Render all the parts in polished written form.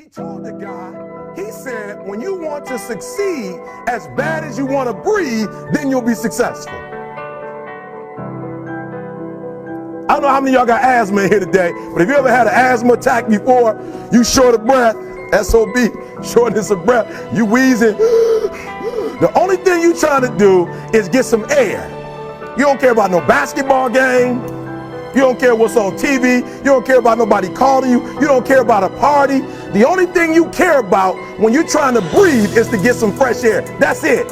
He told the guy, he said, when you want to succeed as bad as you want to breathe, then you'll be successful. I don't know how many of y'all got asthma in here today, but if you ever had an asthma attack before, you short of breath, SOB, shortness of breath, you wheezing. The only thing you trying to do is get some air. You don't care about no basketball game. You don't care what's on TV. You don't care about nobody calling you. You don't care about a party. The only thing you care about when you're trying to breathe is to get some fresh air. That's it.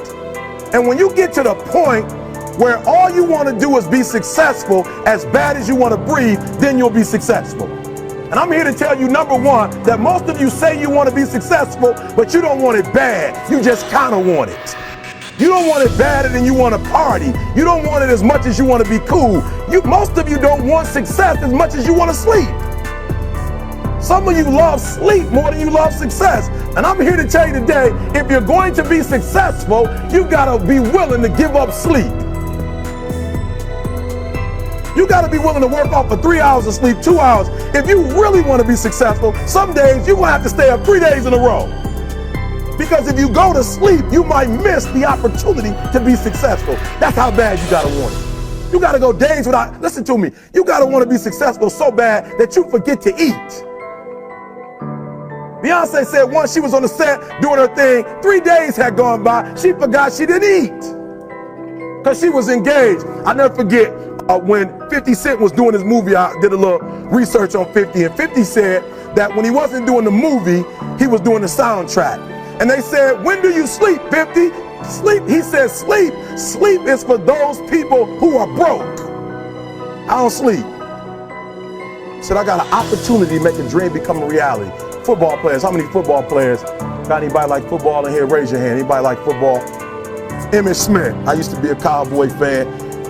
And when you get to the point where all you want to do is be successful as bad as you want to breathe, then you'll be successful. And I'm here to tell you, number one, that most of you say you want to be successful, but you don't want it bad. You just kind of want it. You don't want it badder than you want to party. You don't want it as much as you want to be cool. Most of you don't want success as much as you want to sleep. Some of you love sleep more than you love success. And I'm here to tell you today, if you're going to be successful, you got to be willing to give up sleep. You got to be willing to work off for 3 hours of sleep, 2 hours. If you really want to be successful, some days you're going to have to stay up 3 days in a row. Because if you go to sleep, you might miss the opportunity to be successful. That's how bad you got to want it. You got to go days without, listen to me, you got to want to be successful so bad that you forget to eat. Beyonce said once she was on the set doing her thing, 3 days had gone by, she forgot she didn't eat because she was engaged. I never forget when 50 Cent was doing his movie, I did a little research on 50, and 50 said that when he wasn't doing the movie, he was doing the soundtrack. And they said, when do you sleep, 50? Sleep, he said, sleep. Sleep is for those people who are broke. I don't sleep. He said, I got an opportunity to make a dream become a reality. Football players, how many football players? Got anybody like football in here? Raise your hand. Anybody like football? Emmitt Smith. I used to be a Cowboy fan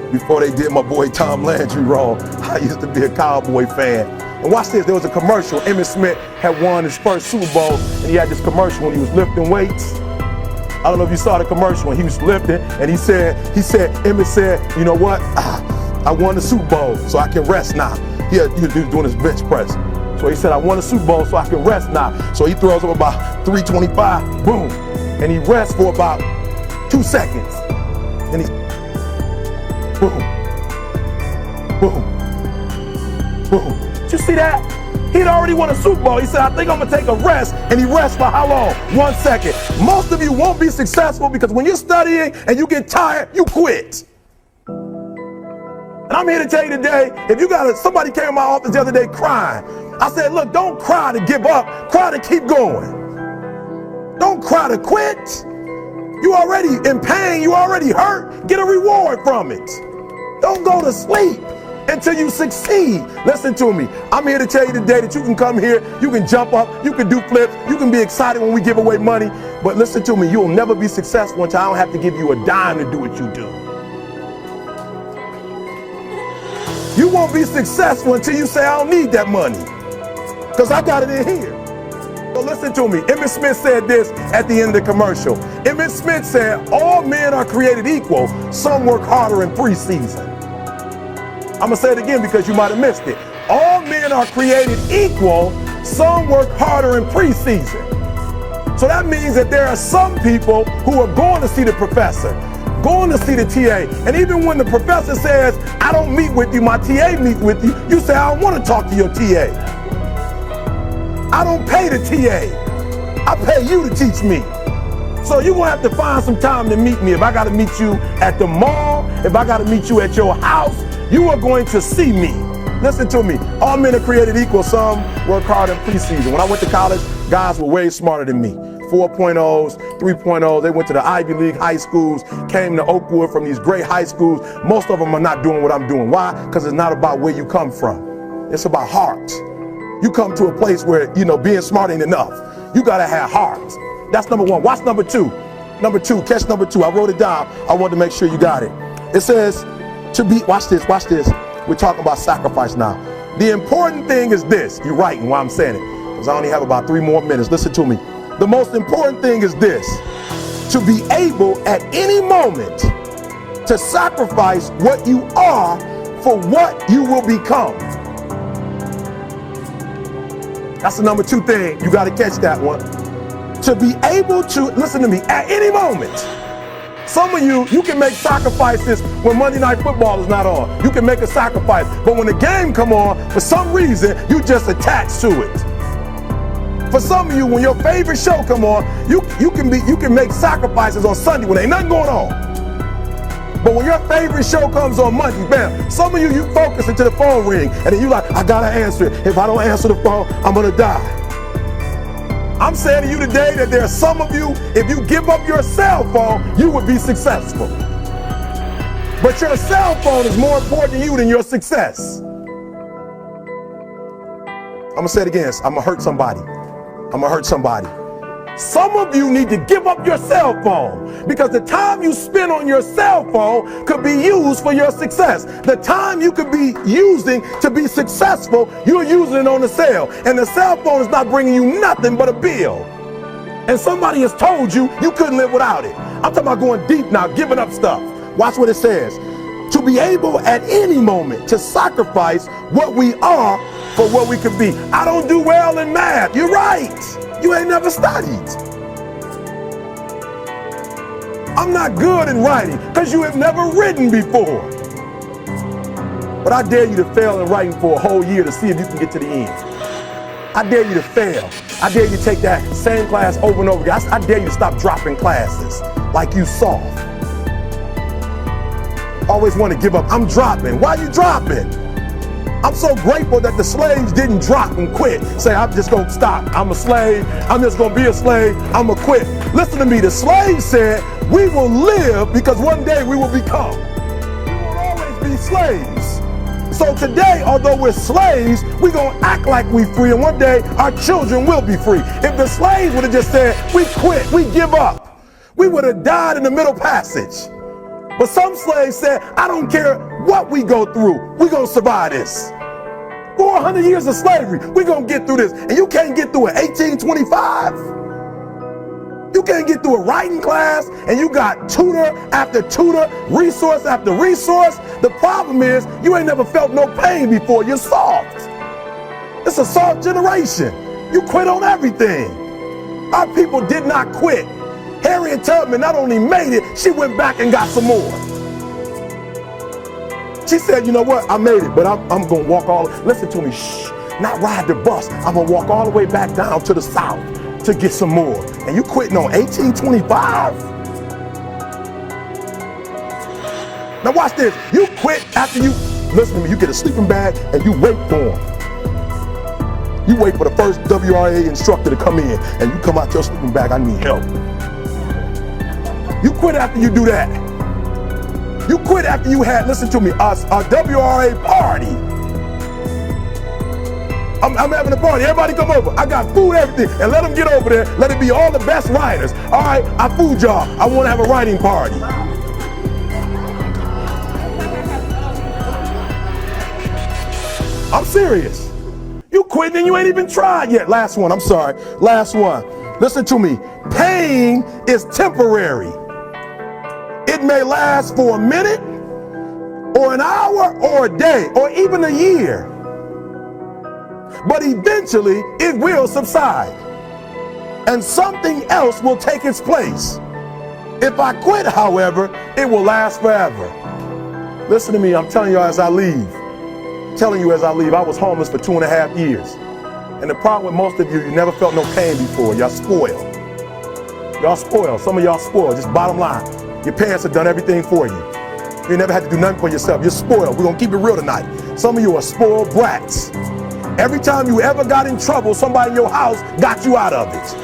before they did my boy Tom Landry wrong. I used to be a Cowboy fan. And watch this, there was a commercial. Emmitt Smith had won his first Super Bowl, and he had this commercial when he was lifting weights. I don't know if you saw the commercial when he was lifting, and Emmitt said, you know what? I won the Super Bowl, so I can rest now. He was doing his bench press. So he said, I won the Super Bowl, so I can rest now. So he throws up about 325, boom, and he rests for about 2 seconds. And he, boom, boom, boom. You see that? He'd already won a Super Bowl. He said, I think I'm going to take a rest. And he rests for how long? 1 second. Most of you won't be successful because when you're studying and you get tired, you quit. And I'm here to tell you today, if you got somebody came in my office the other day crying. I said, look, don't cry to give up. Cry to keep going. Don't cry to quit. You already in pain. You already hurt. Get a reward from it. Don't go to sleep until you succeed. Listen to me. I'm here to tell you today that you can come here, you can jump up, you can do flips, you can be excited when we give away money. But listen to me, you'll never be successful until I don't have to give you a dime to do what you do. You won't be successful until you say, I don't need that money, because I got it in here. So listen to me. Emmitt Smith said this at the end of the commercial. Emmitt Smith said, all men are created equal. Some work harder in preseason. I'm going to say it again because you might have missed it. All men are created equal. Some work harder in preseason. So that means that there are some people who are going to see the professor, going to see the TA. And even when the professor says, I don't meet with you, my TA meets with you, you say, I don't want to talk to your TA. I don't pay the TA. I pay you to teach me. So you're going to have to find some time to meet me. If I got to meet you at the mall, if I got to meet you at your house, you are going to see me. Listen to me. All men are created equal. Some work hard in preseason. When I went to college, guys were way smarter than me. 4.0s, 3.0s. They went to the Ivy League high schools, came to Oakwood from these great high schools. Most of them are not doing what I'm doing. Why? Because it's not about where you come from. It's about heart. You come to a place where, being smart ain't enough. You got to have heart. That's number one. Watch number two. Number two, catch number two. I wrote it down. I wanted to make sure you got it. It says, watch this. We're talking about sacrifice now. The important thing is this. You're writing while I'm saying it, because I only have about 3 more minutes. Listen to me. The most important thing is this: to be able at any moment to sacrifice what you are for what you will become. That's the number 2 thing. You got to catch that one. To be able to, listen to me, at any moment. Some of you can make sacrifices when Monday Night Football is not on. You can make a sacrifice. But when the game come on, for some reason, you just attach to it. For some of you, when your favorite show come on, you can make sacrifices on Sunday when ain't nothing going on. But when your favorite show comes on Monday, bam, some of you focus until the phone ring, and then you like, I gotta answer it. If I don't answer the phone, I'm gonna die. I'm saying to you today that there are some of you, if you give up your cell phone, you would be successful. But your cell phone is more important to you than your success. I'm gonna say it again. I'm gonna hurt somebody. Some of you need to give up your cell phone because the time you spend on your cell phone could be used for your success. The time you could be using to be successful, you're using it on the cell. And the cell phone is not bringing you nothing but a bill. And somebody has told you you couldn't live without it. I'm talking about going deep now, giving up stuff. Watch what it says. To be able at any moment to sacrifice what we are for what we could be. I don't do well in math. You're right. You ain't never studied. I'm not good in writing because you have never written before. But I dare you to fail in writing for a whole year to see if you can get to the end. I dare you to fail. I dare you to take that same class over and over again. I dare you to stop dropping classes like you soft. Always want to give up. I'm dropping. Why are you dropping? I'm so grateful that the slaves didn't drop and quit. Say, I'm just going to stop. I'm a slave. I'm just going to be a slave. I'm going to quit. Listen to me. The slaves said, we will live because one day we will become. We will always be slaves. So today, although we're slaves, we're going to act like we're free. And one day, our children will be free. If the slaves would have just said, we quit, we give up, we would have died in the middle passage. But some slaves said, I don't care what we go through, we're going to survive this. 400 years of slavery, we're going to get through this. And you can't get through it 1825. You can't get through a writing class, and you got tutor after tutor, resource after resource. The problem is, you ain't never felt no pain before. You're soft. It's a soft generation. You quit on everything. Our people did not quit. Harriet Tubman not only made it, she went back and got some more. She said, you know what, I made it, but I'm going to walk listen to me, not ride the bus. I'm going to walk all the way back down to the South to get some more. And you quitting on 1825? Now watch this. You quit after you, listen to me, you get a sleeping bag and you wait for them. You wait for the first WRA instructor to come in and you come out your sleeping bag, I need help. You quit after you do that. You quit after you had, listen to me, a WRA party. I'm having a party. Everybody come over. I got food, everything. And let them get over there. Let it be all the best writers. All right, I fooled y'all. I want to have a writing party. I'm serious. You quit and you ain't even tried yet. Last one. I'm sorry. Last one. Listen to me. Pain is temporary. It may last for a minute or an hour or a day or even a year. But eventually it will subside and something else will take its place. If I quit, however, it will last forever. Listen to me, I'm telling you as I leave. I was homeless for 2.5 years. And the problem with most of you, you never felt no pain before. Y'all spoiled. Y'all spoiled. Some of y'all spoiled. Just bottom line. Your parents have done everything for you. You never had to do nothing for yourself. You're spoiled. We're going to keep it real tonight. Some of you are spoiled brats. Every time you ever got in trouble, somebody in your house got you out of it.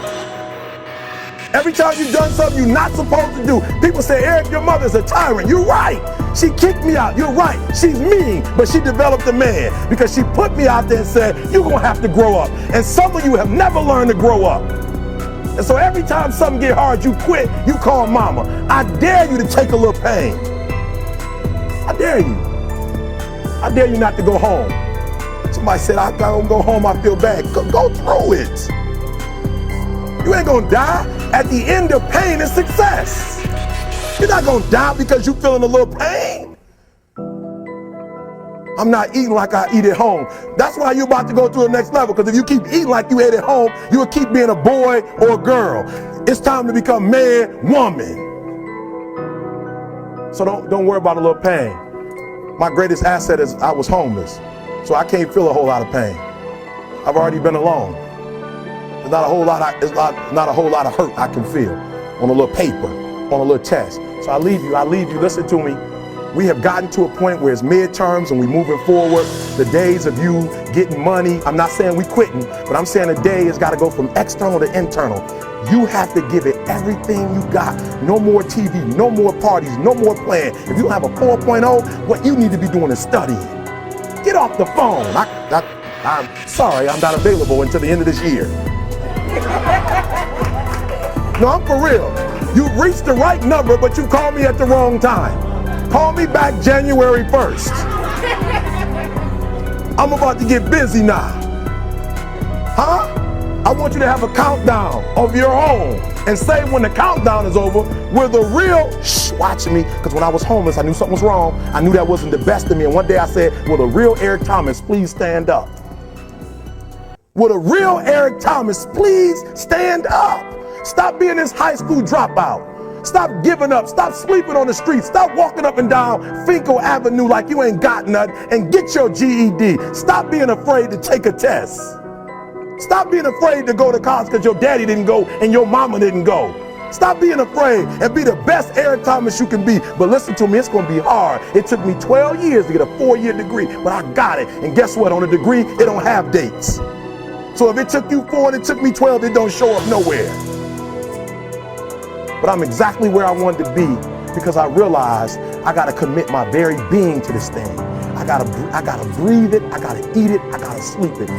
Every time you've done something you're not supposed to do, people say, Eric, your mother's a tyrant. You're right. She kicked me out. You're right. She's mean, but she developed a man because she put me out there and said, you're going to have to grow up. And some of you have never learned to grow up. And so every time something get hard, you quit, you call mama. I dare you to take a little pain. I dare you. I dare you not to go home. Somebody said, I don't go home, I feel bad. Go through it. You ain't gonna die. At the end of pain is success. You're not gonna die because you're feeling a little pain. I'm not eating like I eat at home. That's why you're about to go to the next level, because if you keep eating like you ate at home, you will keep being a boy or a girl. It's time to become man, woman. So don't worry about a little pain. My greatest asset is I was homeless, so I can't feel a whole lot of pain. I've already been alone. There's not a whole lot of hurt I can feel on a little paper, on a little test. So I leave you, listen to me. We have gotten to a point where it's midterms and we're moving forward. The days of you getting money, I'm not saying we quitting, but I'm saying the day has got to go from external to internal. You have to give it everything you got. No more TV, no more parties, no more playing. If you don't have a 4.0, what you need to be doing is studying. Get off the phone. I'm sorry, I'm not available until the end of this year. No, I'm for real. You reached the right number, but you called me at the wrong time. Call me back January 1st. I'm about to get busy now. Huh? I want you to have a countdown of your own and say when the countdown is over, we're the real, watch me, because when I was homeless, I knew something was wrong. I knew that wasn't the best of me. And one day I said, will the real Eric Thomas please stand up? Will the real Eric Thomas please stand up? Stop being this high school dropout. Stop giving up. Stop sleeping on the street. Stop walking up and down Finkel Avenue like you ain't got nothing, and get your GED. Stop being afraid to take a test. Stop being afraid to go to college because your daddy didn't go and your mama didn't go. Stop being afraid and be the best Eric Thomas you can be. But listen to me, it's going to be hard. It took me 12 years to get a 4-year degree, but I got it. And guess what? On a degree, it don't have dates. So if it took you 4 and it took me 12, it don't show up nowhere. But I'm exactly where I wanted to be because I realized I got to commit my very being to this thing. I gotta breathe it, I gotta eat it, I gotta sleep it.